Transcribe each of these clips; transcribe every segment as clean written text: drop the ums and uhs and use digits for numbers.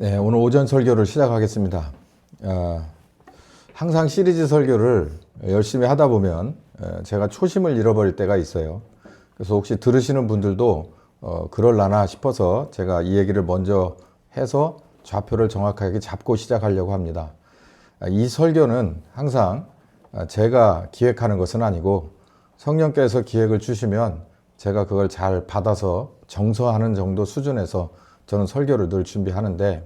네, 오늘 오전 설교를 시작하겠습니다. 항상 시리즈 설교를 열심히 하다 보면 제가 초심을 잃어버릴 때가 있어요. 그래서 혹시 들으시는 분들도 그럴라나 싶어서 제가 이 얘기를 먼저 해서 좌표를 정확하게 잡고 시작하려고 합니다. 이 설교는 항상 제가 기획하는 것은 아니고 성령께서 기획을 주시면 제가 그걸 잘 받아서 정서하는 정도 수준에서 저는 설교를 늘 준비하는데,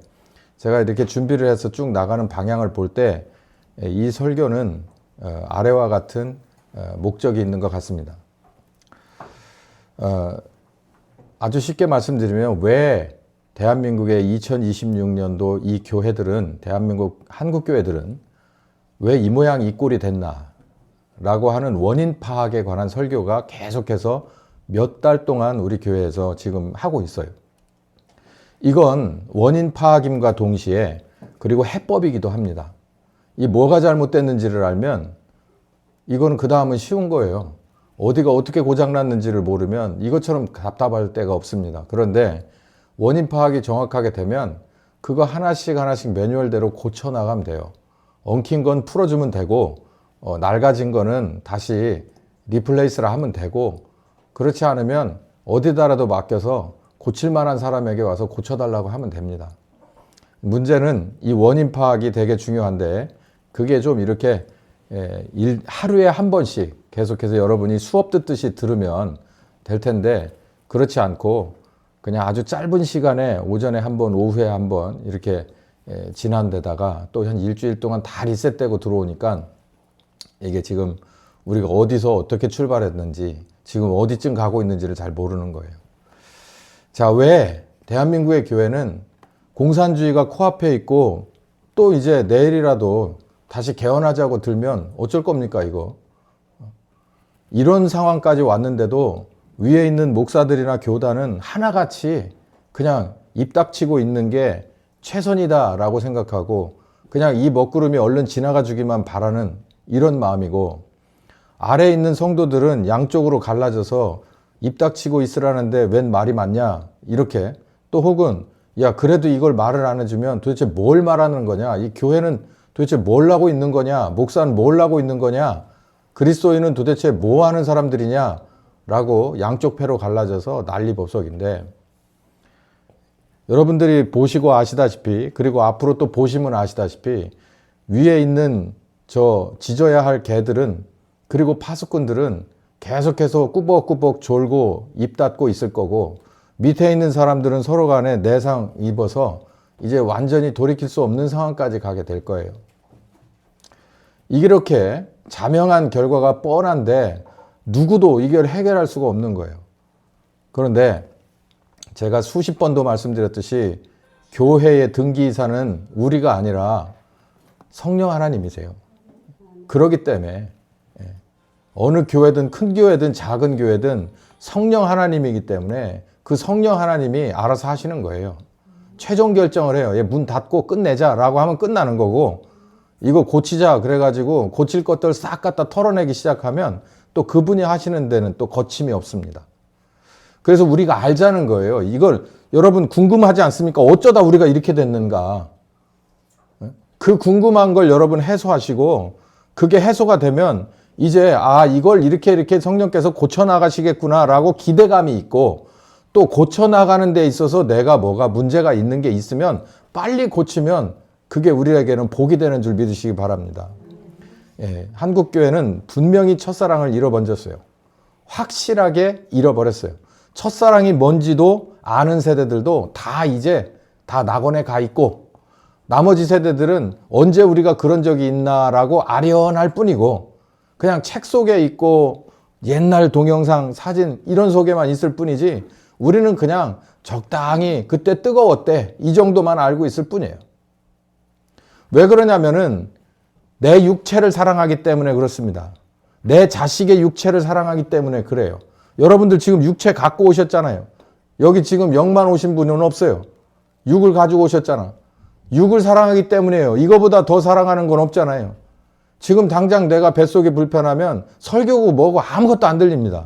제가 이렇게 준비를 해서 쭉 나가는 방향을 볼 때 이 설교는 아래와 같은 목적이 있는 것 같습니다. 아주 쉽게 말씀드리면, 왜 대한민국의 2026년도 이 교회들은, 대한민국 한국교회들은 왜 이 모양 이 꼴이 됐나 라고 하는 원인 파악에 관한 설교가 계속해서 몇 달 동안 우리 교회에서 지금 하고 있어요. 이건 원인 파악임과 동시에 그리고 해법이기도 합니다. 이 뭐가 잘못됐는지를 알면 이건 그 다음은 쉬운 거예요. 어디가 어떻게 고장났는지를 모르면 이것처럼 답답할 데가 없습니다. 그런데 원인 파악이 정확하게 되면 그거 하나씩 매뉴얼대로 고쳐나가면 돼요. 엉킨 건 풀어주면 되고 낡아진 거는 다시 리플레이스를 하면 되고, 그렇지 않으면 어디다라도 맡겨서 고칠 만한 사람에게 와서 고쳐달라고 하면 됩니다. 문제는 이 원인 파악이 되게 중요한데, 그게 좀 이렇게 하루에 한 번씩 계속해서 여러분이 수업 듣듯이 들으면 될 텐데, 그렇지 않고 그냥 아주 짧은 시간에 오전에 한 번, 오후에 한 번 이렇게 지난 데다가 또 한 일주일 동안 다 리셋되고 들어오니까 이게 지금 우리가 어디서 어떻게 출발했는지, 지금 어디쯤 가고 있는지를 잘 모르는 거예요. 자, 왜 대한민국의 교회는 공산주의가 코앞에 있고 또 이제 내일이라도 다시 개헌하자고 들면 어쩔 겁니까, 이거? 이런 상황까지 왔는데도 위에 있는 목사들이나 교단은 하나같이 그냥 입 닥치고 있는 게 최선이다라고 생각하고 그냥 이 먹구름이 얼른 지나가 주기만 바라는 이런 마음이고, 아래에 있는 성도들은 양쪽으로 갈라져서 입 닥치고 있으라는데 웬 말이 많냐, 이렇게. 또 혹은 야, 그래도 이걸 말을 안 해주면 도대체 뭘 말하는 거냐, 이 교회는 도대체 뭘 하고 있는 거냐, 목사는 뭘 하고 있는 거냐, 그리스도인은 도대체 뭐 하는 사람들이냐 라고 양쪽 패로 갈라져서 난리법석인데, 여러분들이 보시고 아시다시피, 그리고 앞으로 또 보시면 아시다시피, 위에 있는 저 짖어야 할 개들은, 그리고 파수꾼들은 계속해서 꾸벅꾸벅 졸고 입 닫고 있을 거고, 밑에 있는 사람들은 서로 간에 내상 입어서 이제 완전히 돌이킬 수 없는 상황까지 가게 될 거예요. 이렇게 자명한 결과가 뻔한데 누구도 이걸 해결할 수가 없는 거예요. 그런데 제가 수십 번도 말씀드렸듯이 교회의 등기이사는 우리가 아니라 성령 하나님이세요. 그렇기 때문에 어느 교회든 큰 교회든 작은 교회든 성령 하나님이기 때문에 그 성령 하나님이 알아서 하시는 거예요. 최종 결정을 해요. 얘 문 닫고 끝내자 라고 하면 끝나는 거고, 이거 고치자 그래가지고 고칠 것들 싹 갖다 털어내기 시작하면 또 그분이 하시는 데는 또 거침이 없습니다. 그래서 우리가 알자는 거예요. 이걸 여러분 궁금하지 않습니까? 어쩌다 우리가 이렇게 됐는가. 그 궁금한 걸 여러분 해소하시고, 그게 해소가 되면 이제 이걸 이렇게 성령께서 고쳐나가시겠구나 라고 기대감이 있고, 또 고쳐나가는 데 있어서 내가 뭐가 문제가 있는 게 있으면 빨리 고치면 그게 우리에게는 복이 되는 줄 믿으시기 바랍니다. 한국교회는 분명히 첫사랑을 잃어버렸어요. 확실하게 잃어버렸어요. 첫사랑이 뭔지도 아는 세대들도 다 이제 다 낙원에 가 있고, 나머지 세대들은 언제 우리가 그런 적이 있나라고 아련할 뿐이고, 그냥 책 속에 있고 옛날 동영상, 사진 이런 속에만 있을 뿐이지, 우리는 그냥 적당히 그때 뜨거웠대 이 정도만 알고 있을 뿐이에요. 왜 그러냐면은 내 육체를 사랑하기 때문에 그렇습니다. 내 자식의 육체를 사랑하기 때문에 그래요. 여러분들 지금 육체 갖고 오셨잖아요. 여기 지금 영만 오신 분은 없어요. 육을 가지고 오셨잖아. 육을 사랑하기 때문에요. 이거보다 더 사랑하는 건 없잖아요. 지금 당장 내가 뱃속이 불편하면 설교고 뭐고 아무것도 안 들립니다.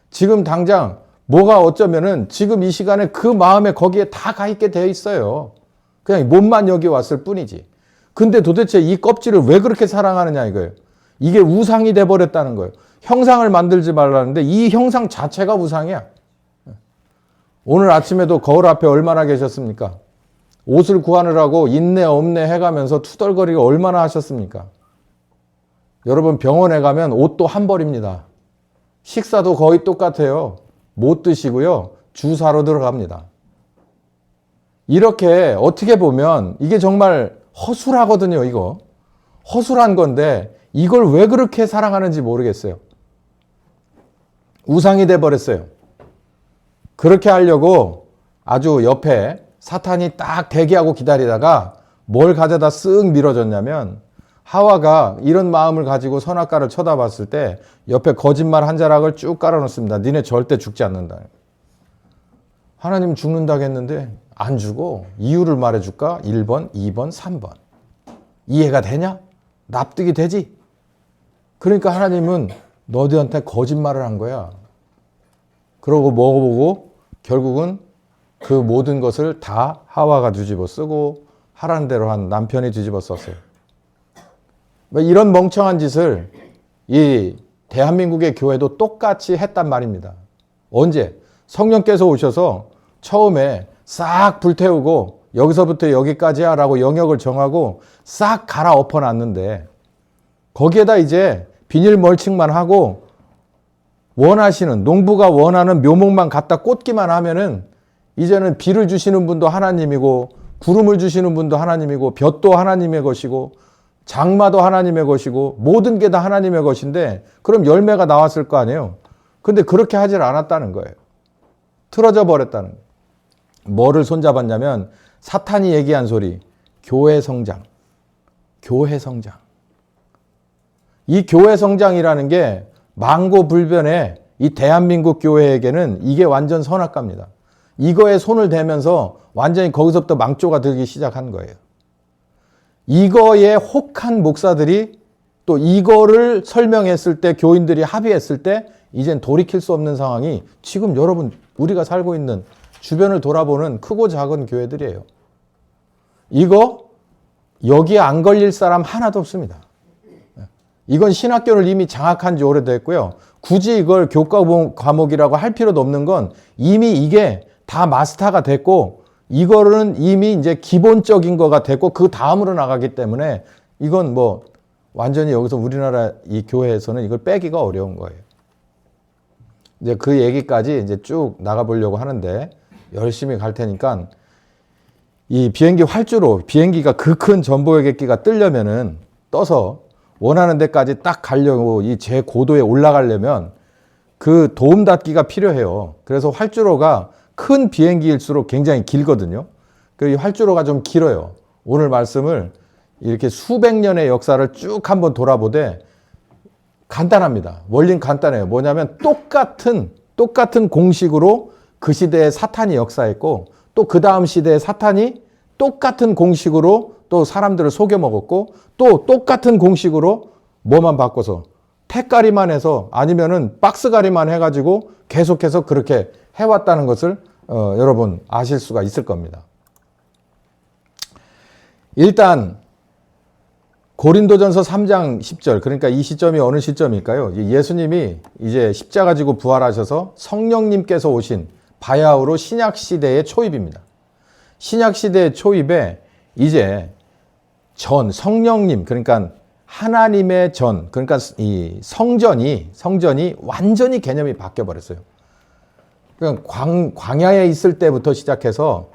지금 당장 뭐가 어쩌면은 지금 이 시간에 그 마음에 거기에 다 가 있게 되어 있어요. 그냥 몸만 여기 왔을 뿐이지. 근데 도대체 이 껍질을 왜 그렇게 사랑하느냐 이거예요. 이게 우상이 돼버렸다는 거예요. 형상을 만들지 말라는데 이 형상 자체가 우상이야. 오늘 아침에도 거울 앞에 얼마나 계셨습니까? 옷을 구하느라고 있네 없네 해가면서 투덜거리고 얼마나 하셨습니까? 여러분 병원에 가면 옷도 한 벌입니다. 식사도 거의 똑같아요. 못 드시고요. 주사로 들어갑니다. 이렇게 어떻게 보면 이게 정말 허술하거든요. 이거 허술한 건데 이걸 왜 그렇게 사랑하는지 모르겠어요. 우상이 돼버렸어요. 그렇게 하려고 아주 옆에 사탄이 딱 대기하고 기다리다가 뭘 가져다 쓱 밀어줬냐면 하와가 이런 마음을 가지고 선악과를 쳐다봤을 때 옆에 거짓말 한 자락을 쭉 깔아놓습니다. 니네 절대 죽지 않는다. 하나님 죽는다겠는데 안 죽어. 이유를 말해줄까? 1번, 2번, 3번. 이해가 되냐? 납득이 되지? 그러니까 하나님은 너희한테 거짓말을 한 거야. 그러고 먹어보고 결국은 그 모든 것을 다 하와가 뒤집어 쓰고 하라는 대로 한 남편이 뒤집어 썼어요. 이런 멍청한 짓을 이 대한민국의 교회도 똑같이 했단 말입니다. 언제? 성령께서 오셔서 처음에 싹 불태우고 여기서부터 여기까지야 라고 영역을 정하고 싹 갈아엎어 놨는데 거기에다 이제 비닐 멀칭만 하고 원하시는 농부가 원하는 묘목만 갖다 꽂기만 하면은 이제는 비를 주시는 분도 하나님이고 구름을 주시는 분도 하나님이고 볕도 하나님의 것이고 장마도 하나님의 것이고 모든 게 다 하나님의 것인데 그럼 열매가 나왔을 거 아니에요. 근데 그렇게 하질 않았다는 거예요. 틀어져 버렸다는 거예요. 뭐를 손잡았냐면 사탄이 얘기한 소리, 교회 성장. 교회 성장. 이 교회 성장이라는 게 망고불변의 이 대한민국 교회에게는 이게 완전 선악과입니다. 이거에 손을 대면서 완전히 거기서부터 망조가 들기 시작한 거예요. 이거에 혹한 목사들이 또 이거를 설명했을 때 교인들이 합의했을 때 이젠 돌이킬 수 없는 상황이 지금 여러분 우리가 살고 있는 주변을 돌아보는 크고 작은 교회들이에요. 이거 여기에 안 걸릴 사람 하나도 없습니다. 이건 신학교를 이미 장악한 지 오래됐고요. 굳이 이걸 교과 과목이라고 할 필요도 없는 건 이미 이게 다 마스터가 됐고 이거는 이미 이제 기본적인 거가 됐고 그 다음으로 나가기 때문에 이건 뭐 완전히 여기서 우리나라 이 교회에서는 이걸 빼기가 어려운 거예요. 이제 그 얘기까지 이제 쭉 나가보려고 하는데 열심히 갈 테니까 이 비행기 활주로 비행기가 그 큰 전복의 뜨려면은 떠서 원하는 데까지 딱 가려고 이 제 고도에 올라가려면 그 도움 닫기가 필요해요. 그래서 활주로가 큰 비행기일수록 굉장히 길거든요. 그 활주로가 좀 길어요. 오늘 말씀을 이렇게 수백 년의 역사를 쭉 한번 돌아보되 간단합니다. 원리는 간단해요. 뭐냐면 똑같은 공식으로 그 시대에 사탄이 역사했고 또 그 다음 시대에 사탄이 똑같은 공식으로 또 사람들을 속여 먹었고 또 똑같은 공식으로 뭐만 바꿔서 택가리만 해서 아니면은 박스가리만 해가지고 계속해서 그렇게 해왔다는 것을 여러분 아실 수가 있을 겁니다. 일단 고린도전서 3장 10절 그러니까 이 시점이 어느 시점일까요? 예수님이 이제 십자가 지고 부활하셔서 성령님께서 오신 바야흐로 신약시대의 초입입니다. 신약시대의 초입에 이제 성령님 그러니까 하나님의 그러니까 이 성전이 완전히 개념이 바뀌어버렸어요. 그러니까 광야에 있을 때부터 시작해서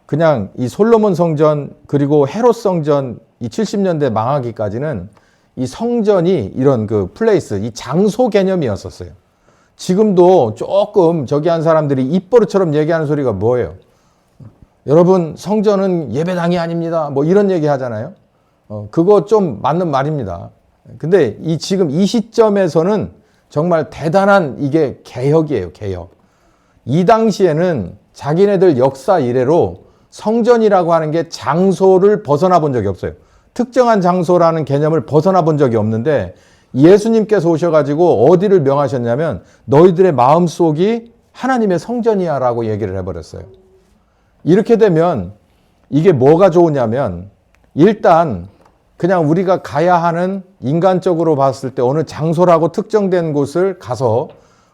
그냥 이 솔로몬 성전 그리고 헤롯 성전 이 70년대 망하기까지는 이 성전이 이런 그 플레이스 이 장소 개념이었었어요. 지금도 조금 저기 한 사람들이 입버릇처럼 얘기하는 소리가 뭐예요? 여러분 성전은 예배당이 아닙니다. 뭐 이런 얘기 하잖아요. 그거 좀 맞는 말입니다. 근데 지금 이 시점에서는 정말 대단한 이게 개혁이에요. 개혁. 이 당시에는 자기네들 역사 이래로 성전이라고 하는 게 장소를 벗어나 본 적이 없어요. 특정한 장소라는 개념을 벗어나 본 적이 없는데 예수님께서 오셔가지고 어디를 명하셨냐면 너희들의 마음속이 하나님의 성전이야 라고 얘기를 해버렸어요. 이렇게 되면 이게 뭐가 좋으냐면 일단 그냥 우리가 가야 하는 인간적으로 봤을 때 어느 장소라고 특정된 곳을 가서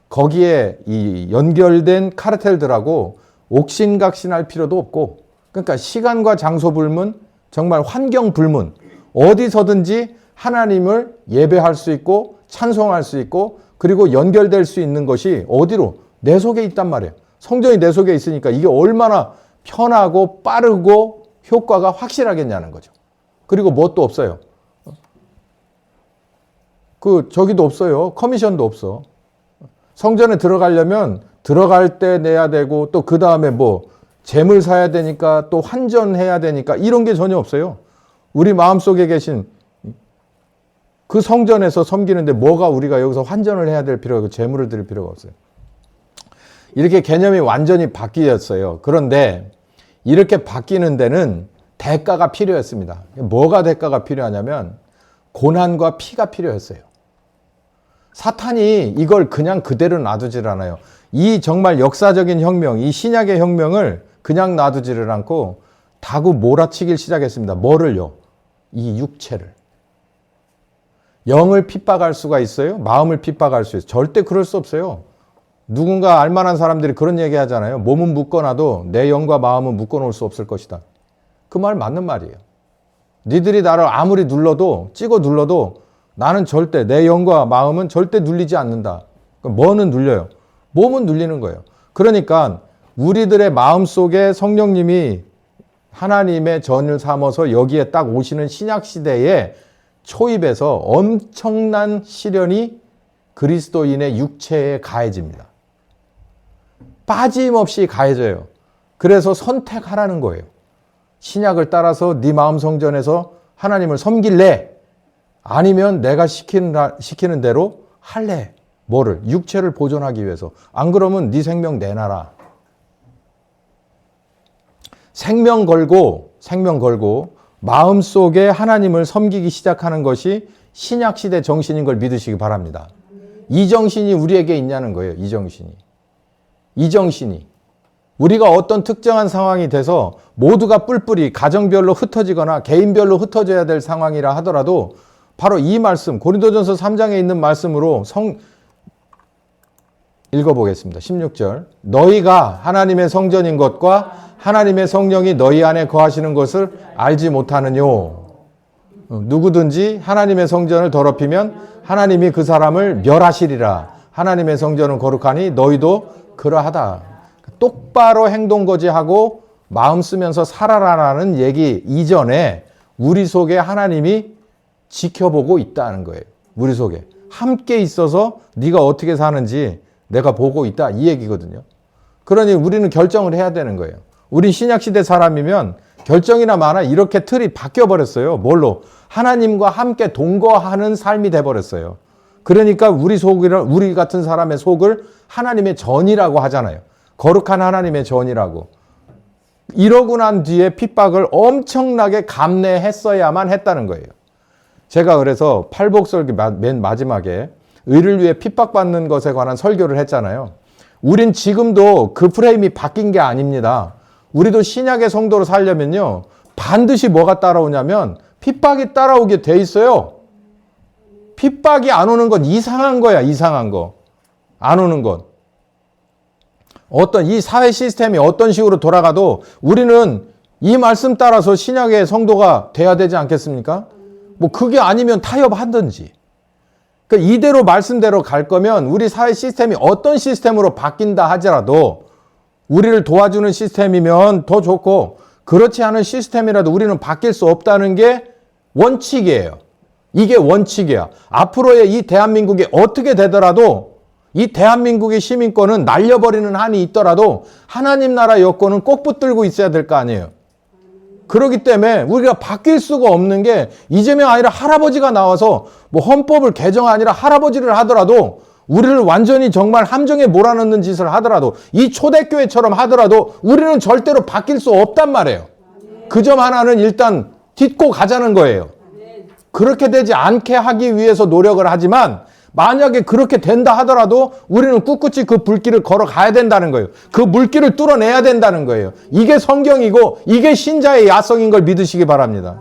거기에 이 연결된 카르텔들하고 옥신각신할 필요도 없고, 그러니까 시간과 장소 불문, 정말 환경 불문, 어디서든지 하나님을 예배할 수 있고 찬송할 수 있고 그리고 연결될 수 있는 것이 어디로? 내 속에 있단 말이에요. 성전이 내 속에 있으니까 이게 얼마나 편하고 빠르고 효과가 확실하겠냐는 거죠. 그리고 뭣도 없어요. 저기도 없어요. 커미션도 없어. 성전에 들어가려면 들어갈 때 내야 되고 또 그 다음에 뭐 재물 사야 되니까 또 환전해야 되니까 이런 게 전혀 없어요. 우리 마음속에 계신 그 성전에서 섬기는데 뭐가 우리가 여기서 환전을 해야 될 필요가 없고 재물을 드릴 필요가 없어요. 이렇게 개념이 완전히 바뀌었어요. 그런데 이렇게 바뀌는 데는 대가가 필요했습니다. 뭐가 대가가 필요하냐면 고난과 피가 필요했어요. 사탄이 이걸 그냥 그대로 놔두질 않아요. 이 정말 역사적인 혁명, 이 신약의 혁명을 그냥 놔두지를 않고 다구 몰아치기 시작했습니다. 뭐를요? 이 육체를. 영을 핍박할 수가 있어요? 마음을 핍박할 수 있어요? 절대 그럴 수 없어요. 누군가 알만한 사람들이 그런 얘기 하잖아요. 몸은 묶어놔도 내 영과 마음은 묶어놓을 수 없을 것이다. 그 말 맞는 말이에요. 니들이 나를 아무리 눌러도 찍어 눌러도 나는 절대 내 영과 마음은 절대 눌리지 않는다. 뭐는 눌려요? 몸은 눌리는 거예요. 그러니까 우리들의 마음속에 성령님이 하나님의 전을 삼아서 여기에 딱 오시는 신약시대에 초입에서 엄청난 시련이 그리스도인의 육체에 가해집니다. 빠짐없이 가해져요. 그래서 선택하라는 거예요. 신약을 따라서 네 마음 성전에서 하나님을 섬길래? 아니면 내가 시키는 대로 할래? 뭐를? 육체를 보존하기 위해서. 안 그러면 네 생명 내놔라. 생명 걸고 마음속에 하나님을 섬기기 시작하는 것이 신약시대 정신인 걸 믿으시기 바랍니다. 이 정신이 우리에게 있냐는 거예요. 이 정신이. 우리가 어떤 특정한 상황이 돼서 모두가 뿔뿔이 가정별로 흩어지거나 개인별로 흩어져야 될 상황이라 하더라도 바로 이 말씀, 고린도전서 3장에 있는 말씀으로 읽어보겠습니다. 16절. 너희가 하나님의 성전인 것과 하나님의 성령이 너희 안에 거하시는 것을 알지 못하느뇨. 누구든지 하나님의 성전을 더럽히면 하나님이 그 사람을 멸하시리라. 하나님의 성전은 거룩하니 너희도 그러하다. 똑바로 행동거지하고 마음 쓰면서 살아라라는 얘기 이전에 우리 속에 하나님이 지켜보고 있다는 거예요. 우리 속에. 함께 있어서 네가 어떻게 사는지 내가 보고 있다 이 얘기거든요. 그러니 우리는 결정을 해야 되는 거예요. 우리 신약시대 사람이면 결정이나 마나 이렇게 틀이 바뀌어버렸어요. 뭘로? 하나님과 함께 동거하는 삶이 돼버렸어요. 그러니까 우리 같은 사람의 속을 하나님의 전이라고 하잖아요. 거룩한 하나님의 전이라고. 이러고 난 뒤에 핍박을 엄청나게 감내했어야만 했다는 거예요. 제가 그래서 팔복설교 맨 마지막에 의를 위해 핍박받는 것에 관한 설교를 했잖아요. 우린 지금도 그 프레임이 바뀐 게 아닙니다. 우리도 신약의 성도로 살려면요. 반드시 뭐가 따라오냐면 핍박이 따라오게 돼 있어요. 핍박이 안 오는 건 이상한 거야. 이상한 거. 안 오는 건. 어떤 이 사회 시스템이 어떤 식으로 돌아가도 우리는 이 말씀 따라서 신약의 성도가 돼야 되지 않겠습니까? 뭐 그게 아니면 타협하든지. 그러니까 이대로 말씀대로 갈 거면 우리 사회 시스템이 어떤 시스템으로 바뀐다 하더라도 우리를 도와주는 시스템이면 더 좋고 그렇지 않은 시스템이라도 우리는 바뀔 수 없다는 게 원칙이에요. 이게 원칙이야. 앞으로의 이 대한민국이 어떻게 되더라도 이 대한민국의 시민권은 날려버리는 한이 있더라도 하나님 나라 여권은 꼭 붙들고 있어야 될 거 아니에요. 그렇기 때문에 우리가 바뀔 수가 없는 게 이재명 아니라 할아버지가 나와서 뭐 헌법을 개정 아니라 할아버지를 하더라도 우리를 완전히 정말 함정에 몰아넣는 짓을 하더라도 이 초대교회처럼 하더라도 우리는 절대로 바뀔 수 없단 말이에요. 그 점 하나는 일단 딛고 가자는 거예요. 그렇게 되지 않게 하기 위해서 노력을 하지만 만약에 그렇게 된다 하더라도 우리는 꿋꿋이 그 불길을 걸어가야 된다는 거예요. 그 물길을 뚫어내야 된다는 거예요. 이게 성경이고 이게 신자의 야성인 걸 믿으시기 바랍니다.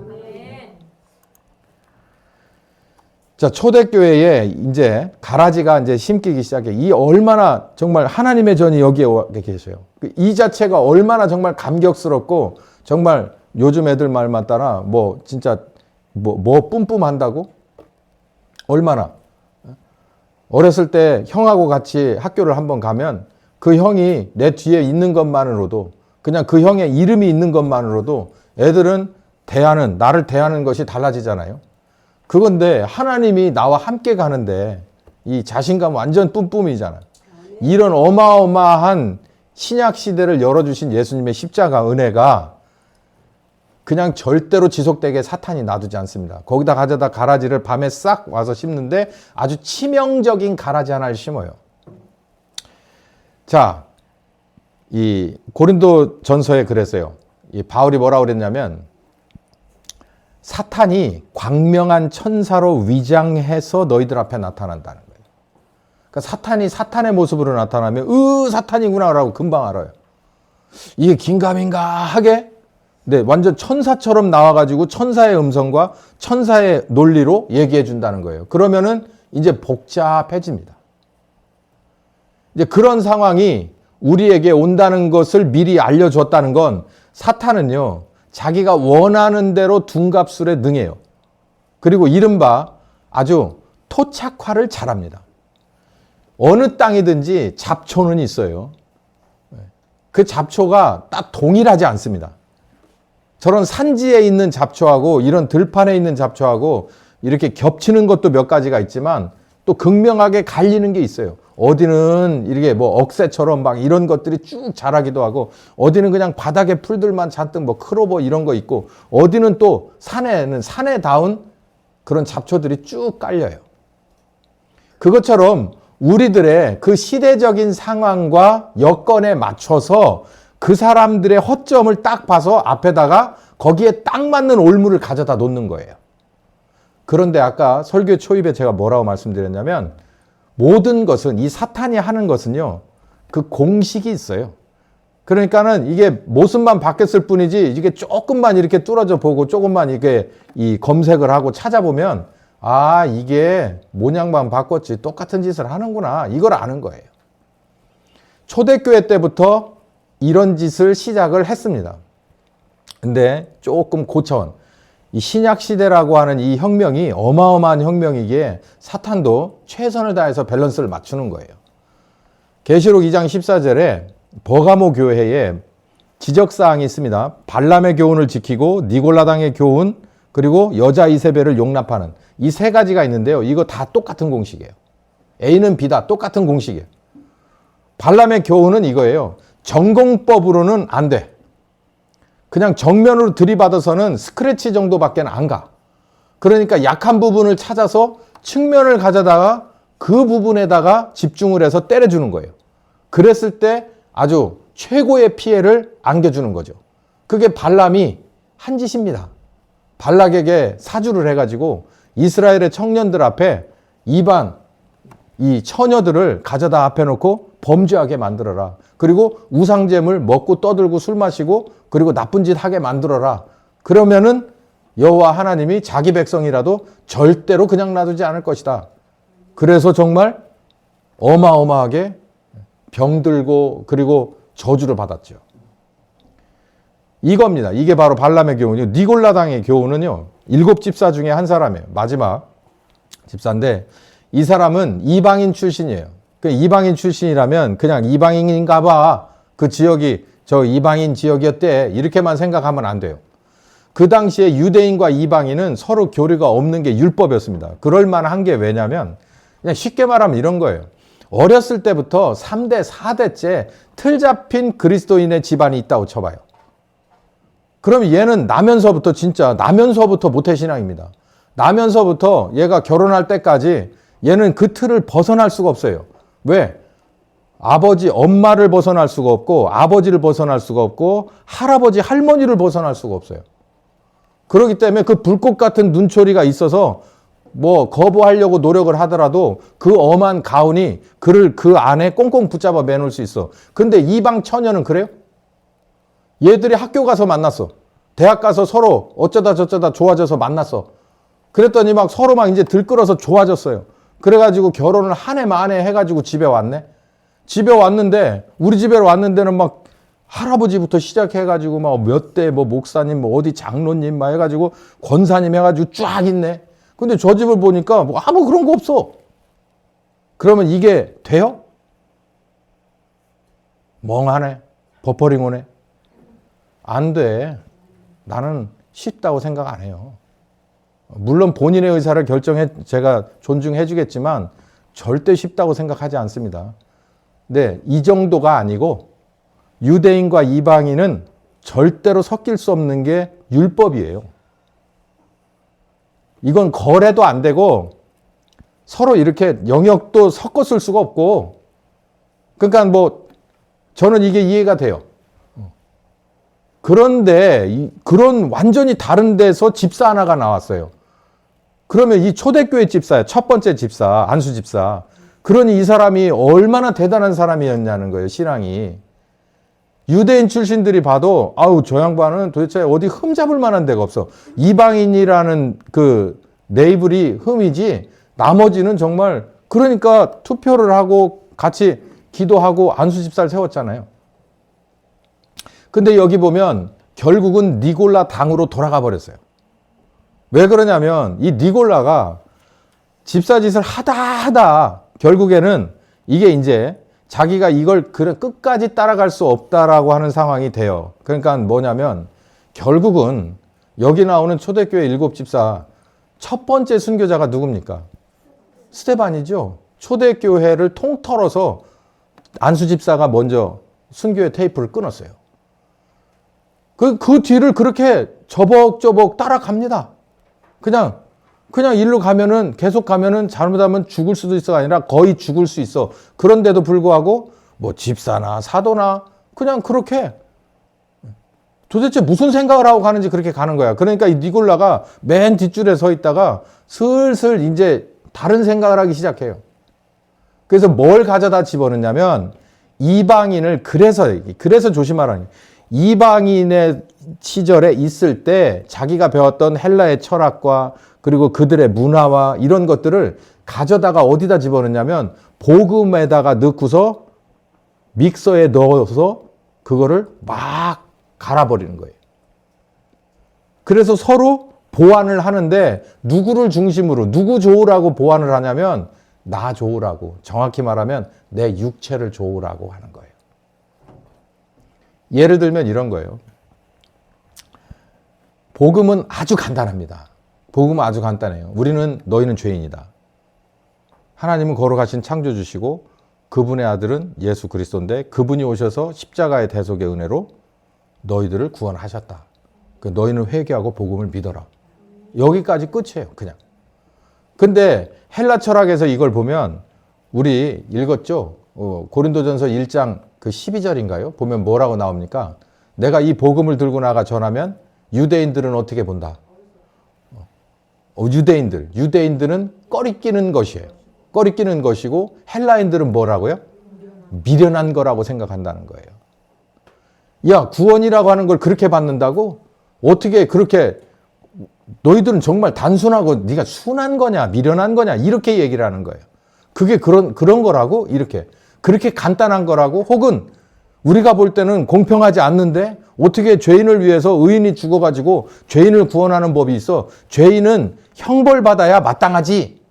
자, 초대교회에 이제 가라지가 이제 심기기 시작해. 이 얼마나 정말 하나님의 전이 여기에 계셔요. 이 자체가 얼마나 정말 감격스럽고 정말 요즘 애들 말만 따라 뭐 진짜 뭐 뿜뿜한다고? 얼마나? 어렸을 때 형하고 같이 학교를 한번 가면 그 형이 내 뒤에 있는 것만으로도 그냥 그 형의 이름이 있는 것만으로도 애들은 나를 대하는 것이 달라지잖아요. 그건데 하나님이 나와 함께 가는데 이 자신감 완전 뿜뿜이잖아요. 이런 어마어마한 신약 시대를 열어주신 예수님의 십자가 은혜가 그냥 절대로 지속되게 사탄이 놔두지 않습니다. 거기다 가져다 가라지를 밤에 싹 와서 심는데 아주 치명적인 가라지 하나를 심어요. 자, 이 고린도 전서에 그랬어요. 이 바울이 뭐라고 그랬냐면 사탄이 광명한 천사로 위장해서 너희들 앞에 나타난다는 거예요. 그러니까 사탄이 사탄의 모습으로 나타나면 사탄이구나 라고 금방 알아요. 이게 긴가민가 하게 네, 완전 천사처럼 나와가지고 천사의 음성과 천사의 논리로 얘기해 준다는 거예요. 그러면은 이제 복잡해집니다. 이제 그런 상황이 우리에게 온다는 것을 미리 알려줬다는 건 사탄은요, 자기가 원하는 대로 둔갑술에 능해요. 그리고 이른바 아주 토착화를 잘합니다. 어느 땅이든지 잡초는 있어요. 그 잡초가 딱 동일하지 않습니다. 저런 산지에 있는 잡초하고 이런 들판에 있는 잡초하고 이렇게 겹치는 것도 몇 가지가 있지만 또 극명하게 갈리는 게 있어요. 어디는 이렇게 뭐 억새처럼 막 이런 것들이 쭉 자라기도 하고 어디는 그냥 바닥에 풀들만 잔뜩 뭐 크로버 이런 거 있고 어디는 또 산에는 산에 닿은 그런 잡초들이 쭉 깔려요. 그것처럼 우리들의 그 시대적인 상황과 여건에 맞춰서 그 사람들의 허점을 딱 봐서 앞에다가 거기에 딱 맞는 올무를 가져다 놓는 거예요. 그런데 아까 설교 초입에 제가 뭐라고 말씀드렸냐면 모든 것은 이 사탄이 하는 것은요. 그 공식이 있어요. 그러니까는 이게 모습만 바뀌었을 뿐이지 이게 조금만 이렇게 뚫어져 보고 조금만 이게 이 검색을 하고 찾아보면 아, 이게 모양만 바꿨지 똑같은 짓을 하는구나. 이걸 아는 거예요. 초대교회 때부터 이런 짓을 시작을 했습니다. 근데 조금 고차원. 이 신약 시대라고 하는 이 혁명이 어마어마한 혁명이기에 사탄도 최선을 다해서 밸런스를 맞추는 거예요. 계시록 2장 14절에 버가모 교회에 지적사항이 있습니다. 발람의 교훈을 지키고 니골라당의 교훈 그리고 여자 이세벨을 용납하는 이 세 가지가 있는데요. 이거 다 똑같은 공식이에요. A는 B다. 똑같은 공식이에요. 발람의 교훈은 이거예요. 전공법으로는 안 돼. 그냥 정면으로 들이받아서는 스크래치 정도밖에 안 가. 그러니까 약한 부분을 찾아서 측면을 가져다가 그 부분에다가 집중을 해서 때려주는 거예요. 그랬을 때 아주 최고의 피해를 안겨주는 거죠. 그게 발람이 한 짓입니다. 발락에게 사주를 해가지고 이스라엘의 청년들 앞에 이방 이 처녀들을 가져다 앞에 놓고 범죄하게 만들어라. 그리고 우상잼을 먹고 떠들고 술 마시고 그리고 나쁜 짓 하게 만들어라. 그러면은 여호와 하나님이 자기 백성이라도 절대로 그냥 놔두지 않을 것이다. 그래서 정말 어마어마하게 병들고 그리고 저주를 받았죠. 이겁니다. 이게 바로 발람의 교훈이요. 니골라당의 교훈은요. 7집사 중에 한 사람이에요. 마지막 집사인데 이 사람은 이방인 출신이에요. 그 이방인 출신이라면 그냥 이방인인가 봐. 그 지역이 저 이방인 지역이었대. 이렇게만 생각하면 안 돼요. 그 당시에 유대인과 이방인은 서로 교류가 없는 게 율법이었습니다. 그럴 만한 게 왜냐면 그냥 쉽게 말하면 이런 거예요. 어렸을 때부터 3대, 4대째 틀 잡힌 그리스도인의 집안이 있다고 쳐봐요. 그럼 얘는 나면서부터 모태신앙입니다. 나면서부터 얘가 결혼할 때까지 얘는 그 틀을 벗어날 수가 없어요. 왜? 엄마를 벗어날 수가 없고 아버지를 벗어날 수가 없고 할아버지, 할머니를 벗어날 수가 없어요. 그렇기 때문에 그 불꽃 같은 눈초리가 있어서 뭐 거부하려고 노력을 하더라도 그 엄한 가훈이 그를 그 안에 꽁꽁 붙잡아 매놓을 수 있어. 근데 이방 처녀는 그래요? 얘들이 학교 가서 만났어. 대학 가서 서로 어쩌다 저쩌다 좋아져서 만났어. 그랬더니 막 서로 막 이제 들끓어서 좋아졌어요. 그래가지고 결혼을 한 해 만에 해가지고 집에 왔네. 집에 왔는데 우리 집에 왔는 데는 막 할아버지부터 시작해가지고 막 몇 대 뭐 목사님 뭐 어디 장로님 막 해가지고 권사님 해가지고 쫙 있네. 근데 저 집을 보니까 뭐 아무 그런 거 없어. 그러면 이게 돼요? 멍하네. 버퍼링오네. 안 돼. 나는 쉽다고 생각 안 해요. 물론 본인의 의사를 제가 존중해 주겠지만 절대 쉽다고 생각하지 않습니다. 근데 이 정도가 아니고 유대인과 이방인은 절대로 섞일 수 없는 게 율법이에요. 이건 거래도 안 되고 서로 이렇게 영역도 섞어 쓸 수가 없고, 그러니까 뭐 저는 이게 이해가 돼요. 그런데 그런 완전히 다른 데서 집사 하나가 나왔어요. 그러면 이 초대교회 집사야. 첫 번째 집사, 안수 집사. 그러니 이 사람이 얼마나 대단한 사람이었냐는 거예요, 신앙이. 유대인 출신들이 봐도 아우 저 양반은 도대체 어디 흠잡을 만한 데가 없어. 이방인이라는 그 네이블이 흠이지 나머지는 정말, 그러니까 투표를 하고 같이 기도하고 안수 집사를 세웠잖아요. 근데 여기 보면 결국은 니골라 당으로 돌아가 버렸어요. 왜 그러냐면 이 니골라가 집사짓을 하다 결국에는 이게 이제 자기가 이걸 끝까지 따라갈 수 없다라고 하는 상황이 돼요. 그러니까 뭐냐면 결국은 여기 나오는 초대교회 7집사 첫 번째 순교자가 누굽니까? 스데반이죠. 초대교회를 통틀어서 안수집사가 먼저 순교의 테이프를 끊었어요. 그 뒤를 그렇게 저벅저벅 따라갑니다. 그냥 일로 가면은, 계속 가면은 잘못하면 죽을 수도 있어가 아니라 거의 죽을 수 있어. 그런데도 불구하고 뭐 집사나 사도나 그냥 그렇게 도대체 무슨 생각을 하고 가는지 그렇게 가는 거야. 그러니까 이 니골라가 맨 뒷줄에 서 있다가 슬슬 이제 다른 생각을 하기 시작해요. 그래서 뭘 가져다 집어넣냐면 이방인을, 그래서 조심하라는 거예요. 이방인의 시절에 있을 때 자기가 배웠던 헬라의 철학과 그리고 그들의 문화와 이런 것들을 가져다가 어디다 집어넣냐면 복음에다가 넣고서 믹서에 넣어서 그거를 막 갈아버리는 거예요. 그래서 서로 보완을 하는데 누구를 중심으로, 누구 좋으라고 보완을 하냐면 나 좋으라고, 정확히 말하면 내 육체를 좋으라고 하는 거예요. 예를 들면 이런 거예요. 복음은 아주 간단합니다. 복음은 아주 간단해요. 너희는 죄인이다. 하나님은 거룩하신 창조주시고 그분의 아들은 예수 그리스도인데 그분이 오셔서 십자가의 대속의 은혜로 너희들을 구원하셨다. 너희는 회개하고 복음을 믿어라. 여기까지 끝이에요, 그냥. 근데 헬라 철학에서 이걸 보면 우리 읽었죠? 고린도전서 1장 그 12절인가요? 보면 뭐라고 나옵니까? 내가 이 복음을 들고 나가 전하면 유대인들은 어떻게 본다? 유대인들은 꺼리끼는 것이에요. 꺼리끼는 것이고 헬라인들은 뭐라고요? 미련한 거라고 생각한다는 거예요. 야, 구원이라고 하는 걸 그렇게 받는다고? 어떻게 그렇게, 너희들은 정말 단순하고 네가 순한 거냐 미련한 거냐 이렇게 얘기를 하는 거예요. 그게 그런 거라고? 이렇게 그렇게 간단한 거라고? 혹은 우리가 볼 때는 공평하지 않는데 어떻게 죄인을 위해서 의인이 죽어가지고 죄인을 구원하는 법이 있어? 죄인은 형벌받아야 마땅하지,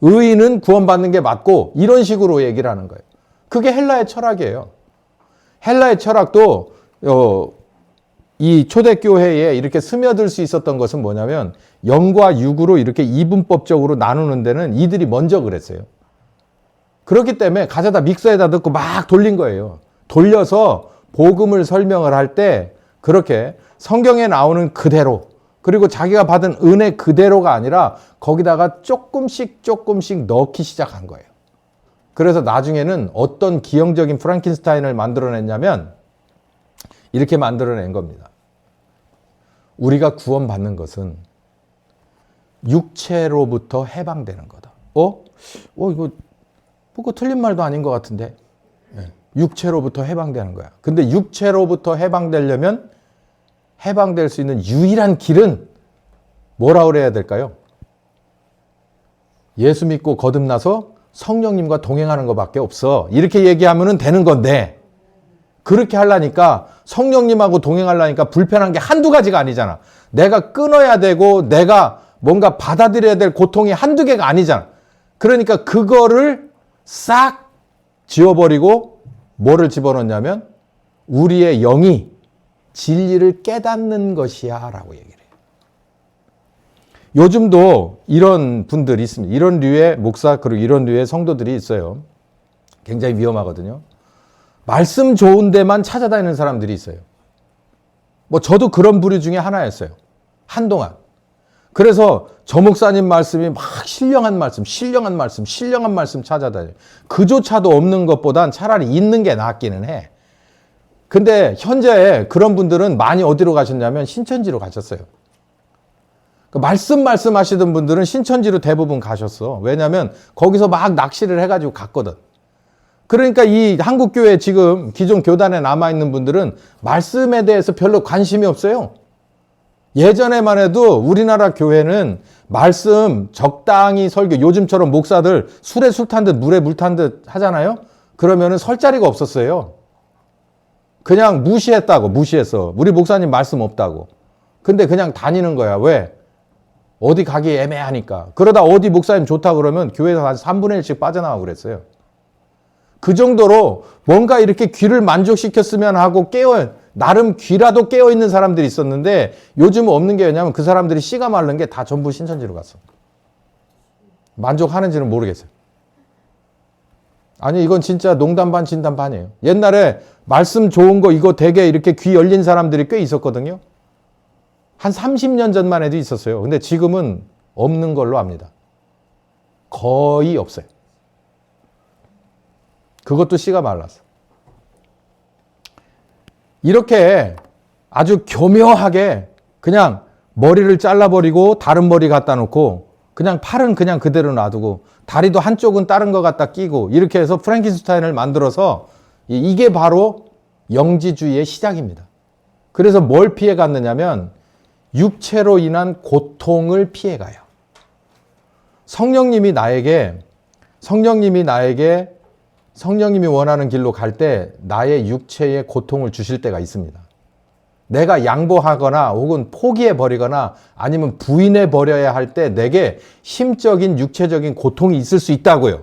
의인은 구원받는 게 맞고, 이런 식으로 얘기를 하는 거예요. 그게 헬라의 철학이에요. 헬라의 철학도 이 초대교회에 이렇게 스며들 수 있었던 것은 뭐냐면 영과 육으로 이렇게 이분법적으로 나누는 데는 이들이 먼저 그랬어요. 그렇기 때문에 가져다 믹서에다 넣고 막 돌린 거예요. 돌려서 복음을 설명을 할 때 그렇게 성경에 나오는 그대로, 그리고 자기가 받은 은혜 그대로가 아니라 거기다가 조금씩 넣기 시작한 거예요. 그래서 나중에는 어떤 기형적인 프랑켄슈타인을 만들어냈냐면 이렇게 만들어낸 겁니다. 우리가 구원받는 것은 육체로부터 해방되는 거다. 이거 뭐가 틀린 말도 아닌 것 같은데. 육체로부터 해방되는 거야. 근데 육체로부터 해방되려면 해방될 수 있는 유일한 길은 뭐라 그래야 될까요? 예수 믿고 거듭나서 성령님과 동행하는 것밖에 없어. 이렇게 얘기하면 되는 건데, 그렇게 하려니까, 성령님하고 동행하려니까 불편한 게 한두 가지가 아니잖아. 내가 끊어야 되고 내가 뭔가 받아들여야 될 고통이 한두 개가 아니잖아. 그러니까 그거를 싹 지워버리고 뭐를 집어넣냐면 우리의 영이 진리를 깨닫는 것이야 라고 얘기를 해요. 요즘도 이런 분들이 있습니다. 이런 류의 목사 그리고 이런 류의 성도들이 있어요. 굉장히 위험하거든요. 말씀 좋은 데만 찾아다니는 사람들이 있어요. 뭐 저도 그런 부류 중에 하나였어요. 한동안. 그래서 저 목사님 말씀이 막 신령한 말씀 찾아다녀요. 그조차도 없는 것보단 차라리 있는 게 낫기는 해. 근데 현재 그런 분들은 많이 어디로 가셨냐면 신천지로 가셨어요. 말씀하시던 분들은 신천지로 대부분 가셨어. 왜냐하면 거기서 막 낚시를 해가지고 갔거든. 그러니까 이 한국교회 지금 기존 교단에 남아있는 분들은 말씀에 대해서 별로 관심이 없어요. 예전에만 해도 우리나라 교회는 말씀 적당히 설교, 요즘처럼 목사들 술에 술 탄 듯 물에 물 탄 듯 하잖아요. 그러면은 설 자리가 없었어요. 그냥 무시했어. 우리 목사님 말씀 없다고. 근데 그냥 다니는 거야. 왜? 어디 가기 애매하니까. 그러다 어디 목사님 좋다 그러면 교회에서 한 3분의 1씩 빠져나가고 그랬어요. 그 정도로 뭔가 이렇게 귀를 만족시켰으면 하고 나름 귀라도 깨어있는 사람들이 있었는데 요즘은 없는 게 왜냐면 그 사람들이 씨가 마른 게 다 전부 신천지로 갔어. 만족하는지는 모르겠어요. 아니 이건 진짜 농담 반 진담 반이에요. 옛날에 말씀 좋은 거 이거 되게 이렇게 귀 열린 사람들이 꽤 있었거든요. 한 30년 전만 해도 있었어요. 근데 지금은 없는 걸로 압니다. 거의 없어요. 그것도 씨가 말랐어. 이렇게 아주 교묘하게 그냥 머리를 잘라버리고 다른 머리 갖다 놓고 그냥 팔은 그냥 그대로 놔두고 다리도 한쪽은 다른 거 갖다 끼고 이렇게 해서 프랑켄슈타인을 만들어서 이게 바로 영지주의의 시작입니다. 그래서 뭘 피해 갔느냐면 육체로 인한 고통을 피해 가요. 성령님이 원하는 길로 갈 때 나의 육체에 고통을 주실 때가 있습니다. 내가 양보하거나 혹은 포기해버리거나 아니면 부인해버려야 할 때 내게 심적인 육체적인 고통이 있을 수 있다고요.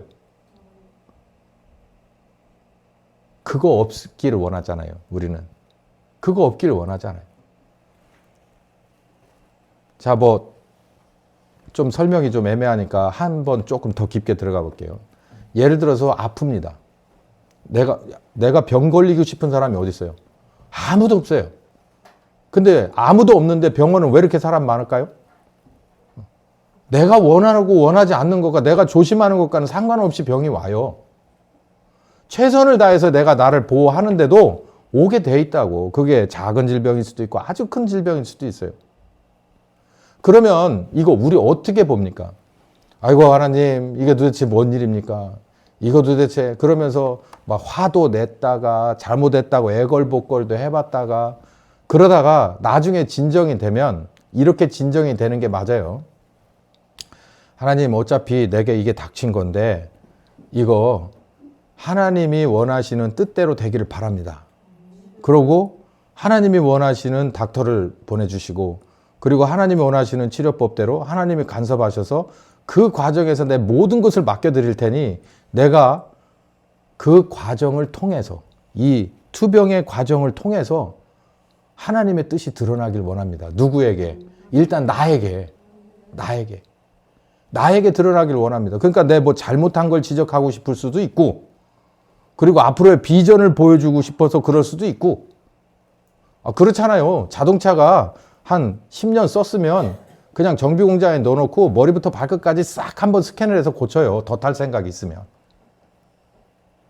그거 없기를 원하잖아요. 우리는. 그거 없기를 원하잖아요. 자, 좀 설명이 좀 애매하니까 한번 조금 더 깊게 들어가 볼게요. 예를 들어서 아픕니다. 내가 병 걸리고 싶은 사람이 어디 있어요? 아무도 없어요. 근데 아무도 없는데 병원은 왜 이렇게 사람 많을까요? 내가 원하고 원하지 않는 것과 내가 조심하는 것과는 상관없이 병이 와요. 최선을 다해서 내가 나를 보호하는데도 오게 돼 있다고. 그게 작은 질병일 수도 있고 아주 큰 질병일 수도 있어요. 그러면 이거 우리 어떻게 봅니까? 아이고 하나님 이게 도대체 뭔 일입니까? 이거 도대체 그러면서 막 화도 냈다가 잘못했다고 애걸복걸도 해봤다가 그러다가 나중에 진정이 되면 이렇게 진정이 되는 게 맞아요. 하나님 어차피 내게 이게 닥친 건데 이거 하나님이 원하시는 뜻대로 되기를 바랍니다. 그러고 하나님이 원하시는 닥터를 보내주시고 그리고 하나님이 원하시는 치료법대로 하나님이 간섭하셔서 그 과정에서 내 모든 것을 맡겨드릴 테니 내가 그 과정을 통해서 이 투병의 과정을 통해서 하나님의 뜻이 드러나길 원합니다. 누구에게? 일단 나에게 드러나길 원합니다. 그러니까 내 뭐 잘못한 걸 지적하고 싶을 수도 있고 그리고 앞으로의 비전을 보여주고 싶어서 그럴 수도 있고 그렇잖아요. 자동차가 한 10년 썼으면 그냥 정비 공장에 넣어놓고 머리부터 발끝까지 싹 한번 스캔을 해서 고쳐요. 더 탈 생각이 있으면.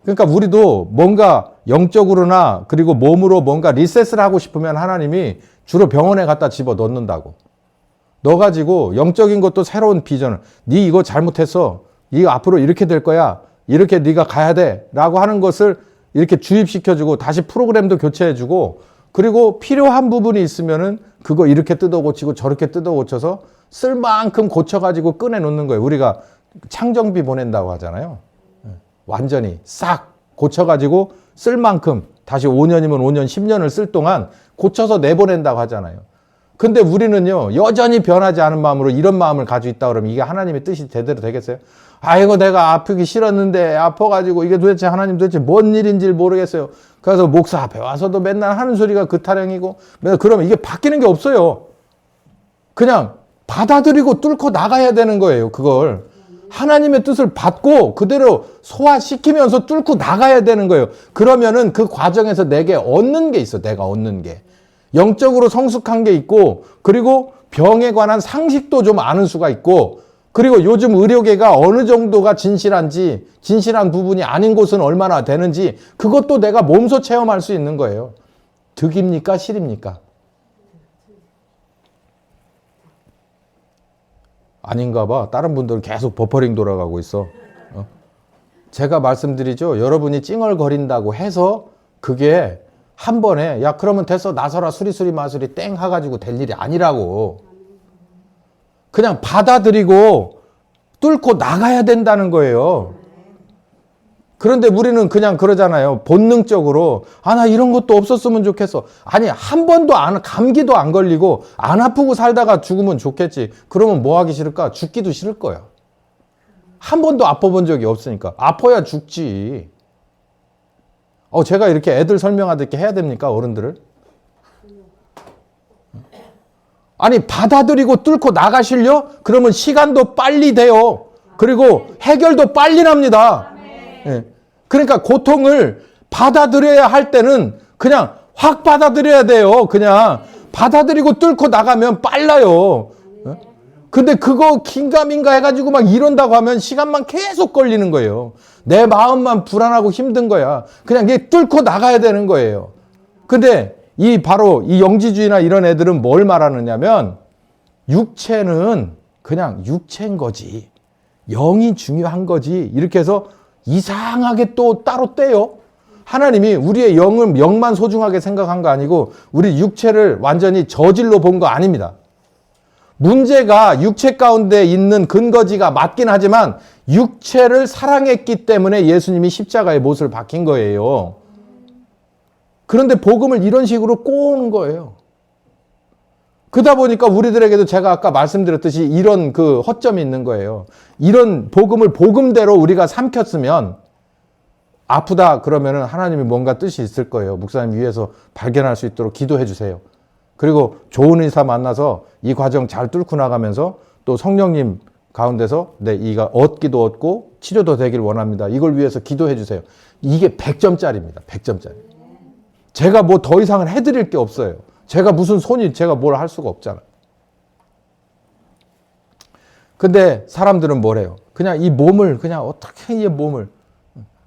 그러니까 우리도 뭔가 영적으로나 그리고 몸으로 뭔가 리셋을 하고 싶으면 하나님이 주로 병원에 갖다 집어 넣는다고. 넣어가지고 영적인 것도 새로운 비전을, 네 이거 잘못했어, 이거 앞으로 이렇게 될 거야, 이렇게 네가 가야 돼 라고 하는 것을 이렇게 주입시켜주고 다시 프로그램도 교체해주고, 그리고 필요한 부분이 있으면은 그거 이렇게 뜯어 고치고 저렇게 뜯어 고쳐서 쓸 만큼 고쳐가지고 꺼내놓는 거예요. 우리가 창정비 보낸다고 하잖아요. 완전히 싹 고쳐가지고 쓸 만큼 다시 5년이면 5년, 10년을 쓸 동안 고쳐서 내보낸다고 하잖아요. 근데 우리는요, 여전히 변하지 않은 마음으로 이런 마음을 가지고 있다 그러면 이게 하나님의 뜻이 제대로 되겠어요? 아이고, 내가 아프기 싫었는데 아파가지고 이게 도대체 하나님 도대체 뭔 일인지 모르겠어요. 그래서 목사 앞에 와서도 맨날 하는 소리가 그 타령이고, 맨날 그러면 이게 바뀌는 게 없어요. 그냥 받아들이고 뚫고 나가야 되는 거예요, 그걸. 하나님의 뜻을 받고 그대로 소화시키면서 뚫고 나가야 되는 거예요. 그러면은 그 과정에서 내게 얻는 게 있어, 내가 얻는 게. 영적으로 성숙한 게 있고, 그리고 병에 관한 상식도 좀 아는 수가 있고, 그리고 요즘 의료계가 어느 정도가 진실한지, 진실한 부분이 아닌 곳은 얼마나 되는지, 그것도 내가 몸소 체험할 수 있는 거예요. 득입니까? 실입니까? 아닌가 봐. 다른 분들은 계속 버퍼링 돌아가고 있어. 제가 말씀드리죠. 여러분이 찡얼거린다고 해서 그게 한 번에 야 그러면 됐어 나서라 수리수리 마수리 땡 해가지고 될 일이 아니라고. 그냥 받아들이고 뚫고 나가야 된다는 거예요. 그런데 우리는 그냥 그러잖아요. 본능적으로 나 이런 것도 없었으면 좋겠어. 아니 한 번도 감기도 안 걸리고 안 아프고 살다가 죽으면 좋겠지. 그러면 뭐 하기 싫을까? 죽기도 싫을 거야. 한 번도 아파본 적이 없으니까. 아파야 죽지. 제가 이렇게 애들 설명하듯이 해야 됩니까? 어른들을? 아니 받아들이고 뚫고 나가시려? 그러면 시간도 빨리 돼요. 그리고 해결도 빨리 납니다. 예. 그러니까 고통을 받아들여야 할 때는 그냥 확 받아들여야 돼요. 그냥 받아들이고 뚫고 나가면 빨라요. 예? 근데 그거 긴가민가 해가지고 막 이런다고 하면 시간만 계속 걸리는 거예요. 내 마음만 불안하고 힘든 거야. 그냥 이게 뚫고 나가야 되는 거예요. 근데 바로 이 영지주의나 이런 애들은 뭘 말하느냐면 육체는 그냥 육체인 거지. 영이 중요한 거지. 이렇게 해서 이상하게 또 따로 떼요. 하나님이 우리의 영만 소중하게 생각한 거 아니고 우리 육체를 완전히 저질로 본 거 아닙니다. 문제가 육체 가운데 있는 근거지가 맞긴 하지만 육체를 사랑했기 때문에 예수님이 십자가의 못을 박힌 거예요. 그런데 복음을 이런 식으로 꼬는 거예요. 그러다 보니까 우리들에게도 제가 아까 말씀드렸듯이 이런 그 허점이 있는 거예요. 이런 복음을 복음대로 우리가 삼켰으면 아프다 그러면은 하나님이 뭔가 뜻이 있을 거예요. 목사님 위에서 발견할 수 있도록 기도해 주세요. 그리고 좋은 의사 만나서 이 과정 잘 뚫고 나가면서 또 성령님 가운데서 이가 얻기도 얻고 치료도 되길 원합니다. 이걸 위해서 기도해 주세요. 이게 100점짜리입니다. 100점짜리. 제가 뭐 더 이상은 해드릴 게 없어요. 제가 무슨 제가 뭘 할 수가 없잖아요. 근데 사람들은 뭐래요? 그냥 이 몸을, 그냥 어떻게 이 몸을.